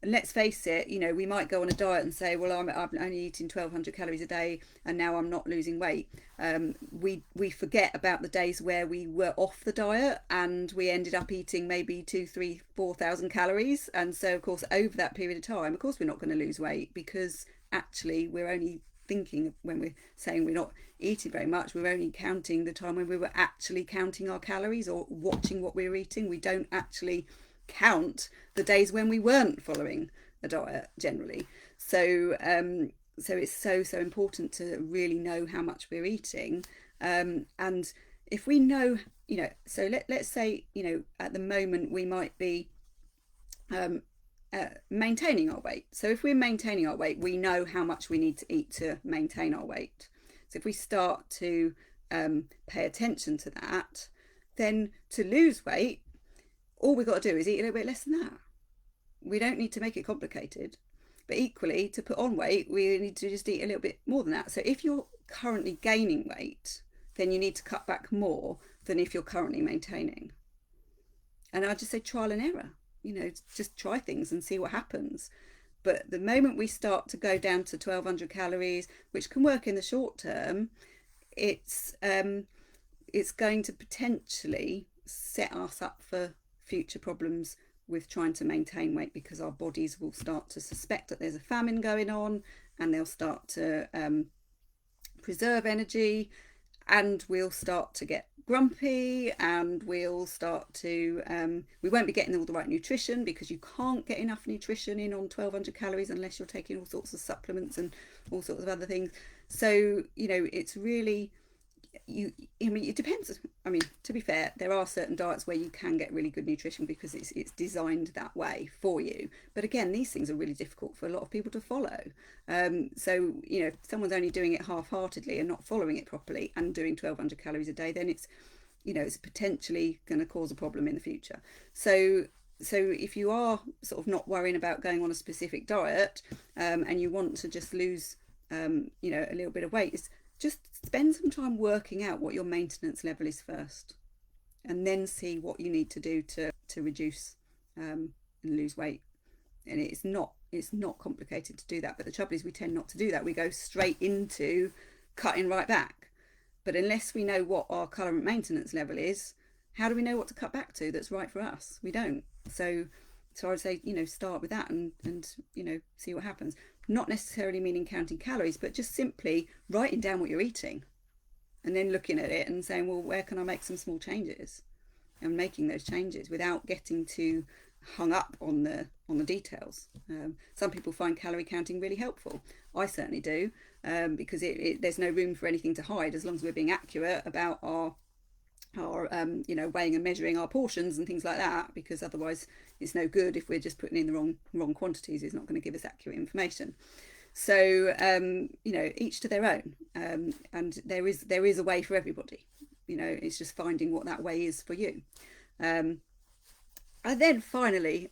and let's face it, we might go on a diet and say, well, I'm only eating 1,200 calories a day and now I'm not losing weight. We forget about the days where we were off the diet and we ended up eating maybe 2, 3, 4,000 calories. And so, of course, over that period of time, of course, we're not going to lose weight, because actually we're only thinking, when we're saying we're not eating very much, we're only counting the time when we were actually counting our calories or watching what we were eating. We don't actually count the days when we weren't following a diet generally. So it's so important to really know how much we're eating, and if we know, so let's say, at the moment we might be maintaining our weight. So if we're maintaining our weight, we know how much we need to eat to maintain our weight. So if we start to pay attention to that, then to lose weight, all we've got to do is eat a little bit less than that. We don't need to make it complicated. But equally, to put on weight, we need to just eat a little bit more than that. So if you're currently gaining weight, then you need to cut back more than if you're currently maintaining. And I just say trial and error. Just try things and see what happens. But the moment we start to go down to 1,200 calories, which can work in the short term, it's going to potentially set us up for future problems with trying to maintain weight, because our bodies will start to suspect that there's a famine going on, and they'll start to preserve energy, and we'll start to get grumpy, and we'll start to we won't be getting all the right nutrition, because you can't get enough nutrition in on 1,200 calories unless you're taking all sorts of supplements and all sorts of other things. So it's really, it depends. To be fair, there are certain diets where you can get really good nutrition because it's designed that way for you. But again, these things are really difficult for a lot of people to follow. So if someone's only doing it half-heartedly and not following it properly and doing 1,200 calories a day, then it's potentially going to cause a problem in the future. So if you are sort of not worrying about going on a specific diet, and you want to just lose a little bit of weight, just spend some time working out what your maintenance level is first, and then see what you need to do to reduce and lose weight. And it's not complicated to do that, but the trouble is we tend not to do that. We go straight into cutting right back. But unless we know what our current maintenance level is, how do we know what to cut back to that's right for us? We don't. So I'd say, start with that and see what happens. Not necessarily meaning counting calories, but just simply writing down what you're eating, and then looking at it and saying, well, where can I make some small changes, and making those changes without getting too hung up on the details. Some people find calorie counting really helpful. I certainly do, because there's no room for anything to hide as long as we're being accurate about our weighing and measuring our portions and things like that, because otherwise it's no good if we're just putting in the wrong quantities. It's not going to give us accurate information. So each to their own, and there is a way for everybody. It's just finding what that way is for you. And then finally,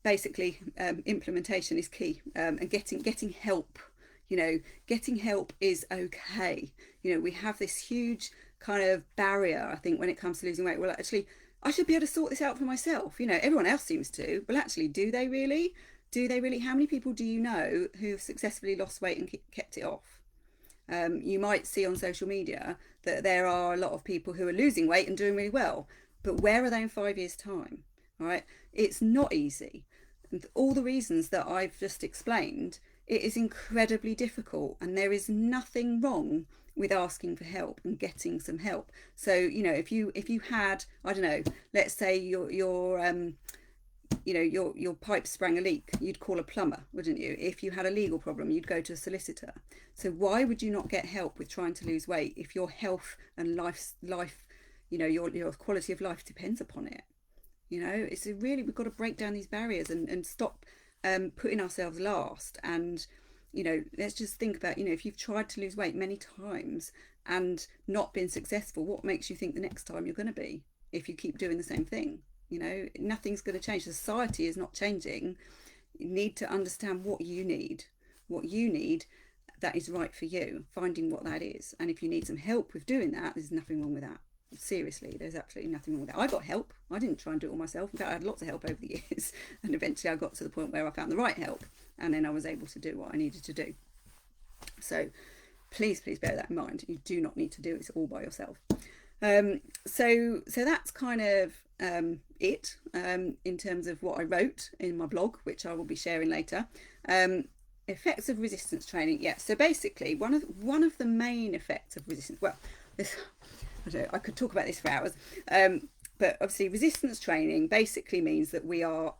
basically implementation is key, and getting help. Getting help is okay. We have this huge kind of barrier, I think, when it comes to losing weight. Well, actually, I should be able to sort this out for myself. Everyone else seems to. Well, actually, do they really? Do they really? How many people do you know who've successfully lost weight and kept it off? You might see on social media that there are a lot of people who are losing weight and doing really well. But where are they in 5 years' time? All right? It's not easy. And all the reasons that I've just explained, it is incredibly difficult, and there is nothing wrong with asking for help and getting some help. So if you had, I don't know, let's say your pipe sprang a leak, you'd call a plumber, wouldn't you? If you had a legal problem, you'd go to a solicitor. So why would you not get help with trying to lose weight if your health and life your quality of life depends upon it? It's we've got to break down these barriers and stop putting ourselves last. And let's just think about, if you've tried to lose weight many times and not been successful, what makes you think the next time you're going to be, if you keep doing the same thing? Nothing's going to change. Society is not changing. You need to understand what you need that is right for you, finding what that is. And if you need some help with doing that, there's nothing wrong with that. Seriously, there's absolutely nothing wrong with that. I got help. I didn't try and do it all myself. In fact, I had lots of help over the years, and eventually I got to the point where I found the right help, and then I was able to do what I needed to do. So please bear that in mind. You do not need to do it all by yourself. So that's kind of it in terms of what I wrote in my blog, which I will be sharing later. Effects of resistance training. Yeah, so basically one of the main effects of resistance, well, I could talk about this for hours, but obviously resistance training basically means that we are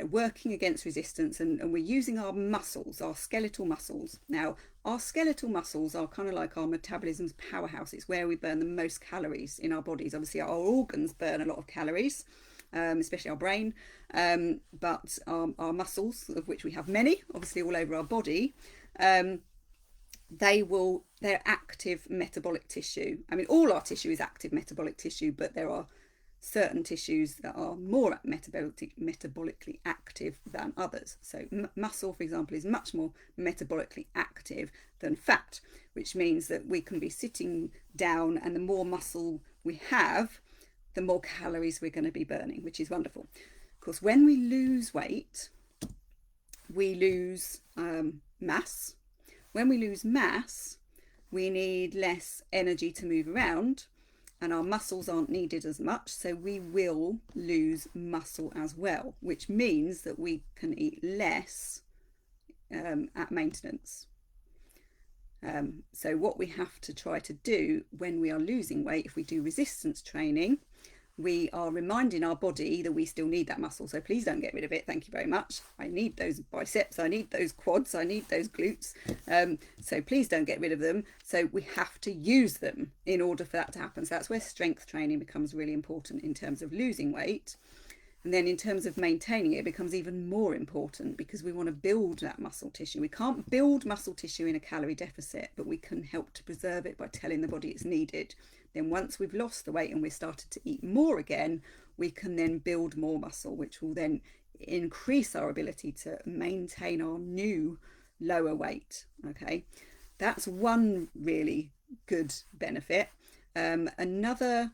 working against resistance, and we're using our muscles, our skeletal muscles. Now, our skeletal muscles are kind of like our metabolism's powerhouse. It's where we burn the most calories in our bodies. Obviously, our organs burn a lot of calories, especially our brain, but our muscles, of which we have many, obviously all over our body, they're active metabolic tissue. I mean, all our tissue is active metabolic tissue, but there are certain tissues that are more metabolically active than others. So muscle, for example, is much more metabolically active than fat, which means that we can be sitting down, and the more muscle we have, the more calories we're going to be burning, which is wonderful. Of course, when we lose weight, we lose mass. When we lose mass, we need less energy to move around, and our muscles aren't needed as much, so we will lose muscle as well, which means that we can eat less at maintenance. So what we have to try to do when we are losing weight, if we do resistance training, we are reminding our body that we still need that muscle. So please don't get rid of it. Thank you very much. I need those biceps. I need those quads. I need those glutes. So please don't get rid of them. So we have to use them in order for that to happen. So that's where strength training becomes really important in terms of losing weight. And then in terms of maintaining it, it becomes even more important, because we want to build that muscle tissue. We can't build muscle tissue in a calorie deficit, but we can help to preserve it by telling the body it's needed. Then once we've lost the weight and we've started to eat more again, we can then build more muscle, which will then increase our ability to maintain our new lower weight. Okay, that's one really good benefit. Another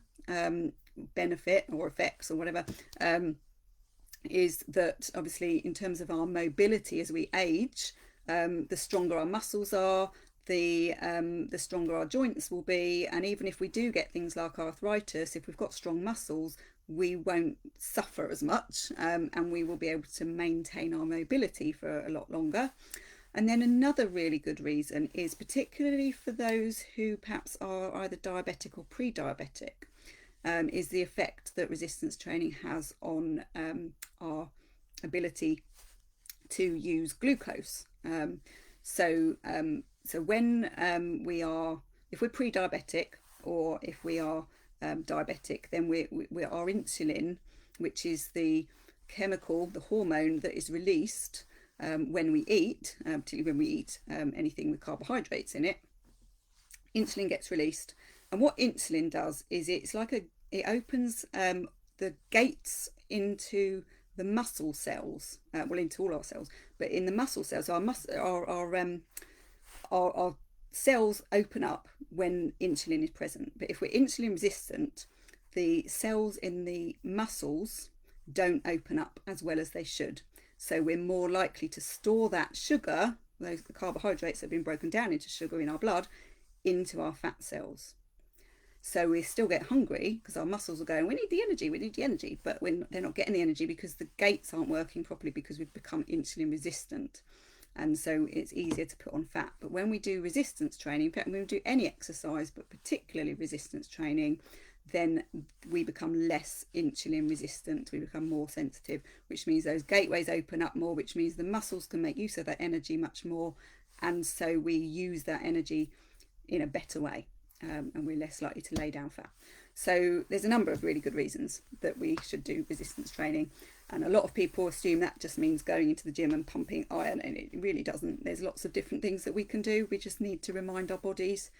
benefit or effects or whatever is that obviously in terms of our mobility as we age, the stronger our muscles are, the stronger our joints will be. And even if we do get things like arthritis, if we've got strong muscles, we won't suffer as much, and we will be able to maintain our mobility for a lot longer. And then another really good reason is particularly for those who perhaps are either diabetic or pre-diabetic, is the effect that resistance training has on our ability to use glucose. So when if we're pre-diabetic or if we are diabetic, then our insulin, which is the chemical, the hormone that is released when we eat, particularly when we eat anything with carbohydrates in it, insulin gets released. And what insulin does is it opens the gates into the muscle cells, into all our cells, but in the muscle cells, our cells open up when insulin is present. But if we're insulin resistant, the cells in the muscles don't open up as well as they should. So we're more likely to store that sugar, the carbohydrates that have been broken down into sugar in our blood, into our fat cells. So we still get hungry because our muscles are going, we need the energy, but they're not getting the energy because the gates aren't working properly, because we've become insulin resistant. And so it's easier to put on fat. But when we do resistance training, in fact, when we do any exercise, but particularly resistance training, then we become less insulin resistant. We become more sensitive, which means those gateways open up more, which means the muscles can make use of that energy much more. And so we use that energy in a better way, and we're less likely to lay down fat. So there's a number of really good reasons that we should do resistance training. And a lot of people assume that just means going into the gym and pumping iron, and it really doesn't. There's lots of different things that we can do. We just need to remind our bodies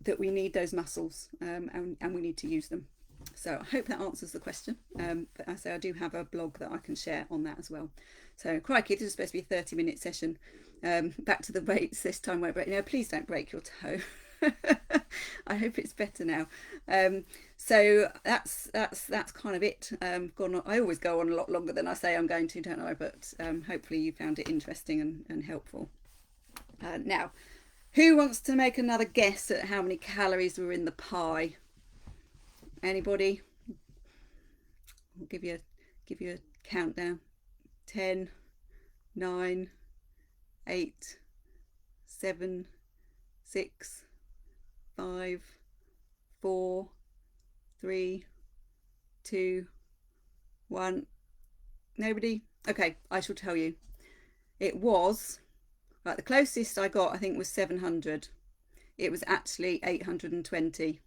that we need those muscles, and we need to use them. So I hope that answers the question. But I say I do have a blog that I can share on that as well. So crikey, this is supposed to be a 30-minute session. Back to the weights this time. Won't break. No, please don't break your toe. I hope it's better now. So that's kind of it. Gone on, I always go on a lot longer than I say I'm going to, don't I? But hopefully you found it interesting and helpful. Now, who wants to make another guess at how many calories were in the pie? Anybody? I'll give you a countdown. 10, 9, 8, 7, 6, 5, 4, 3, 2, 1. Nobody? Okay, I shall tell you. It was, right, the closest I got, I think, was 700. It was actually 820.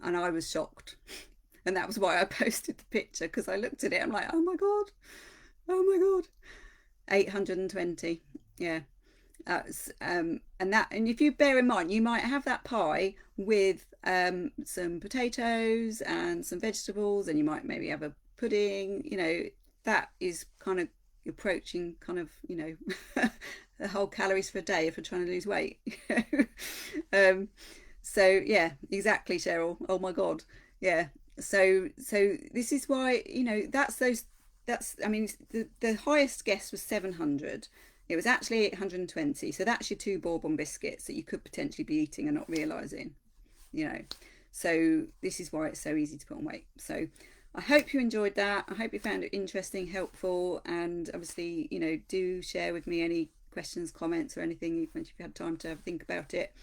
And I was shocked. And that was why I posted the picture, because I looked at it, I'm like, oh my God. 820. Yeah. And if you bear in mind, you might have that pie with some potatoes and some vegetables, and you might maybe have a pudding. That is kind of approaching kind of the whole calories for a day if you're trying to lose weight. So yeah, exactly, Cheryl. Oh my God. Yeah. So this is why I mean, the highest guess was 700. It was actually 820. So that's your 2 bourbon biscuits that you could potentially be eating and not realizing. So this is why it's so easy to put on weight. So I hope you enjoyed that. I hope you found it interesting, helpful, and obviously, do share with me any questions, comments, or anything, even if you've had time to think about it.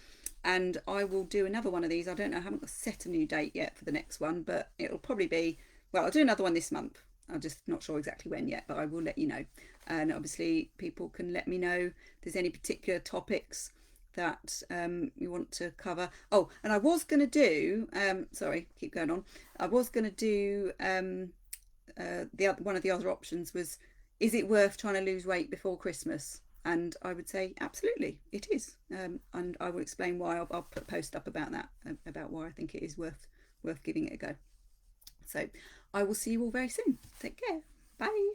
And I will do another one of these. I don't know, I haven't set a new date yet for the next one, but it'll probably be, well, I'll do another one this month. I'm just not sure exactly when yet, but I will let you know. And obviously people can let me know if there's any particular topics that you want to cover. Oh, and I was going to do, sorry, keep going on. I was going to do, one of the other options was, is it worth trying to lose weight before Christmas? And I would say absolutely it is, and I will explain why. I'll put a post up about that, about why I think it is worth giving it a go. So I will see you all very soon. Take care. Bye.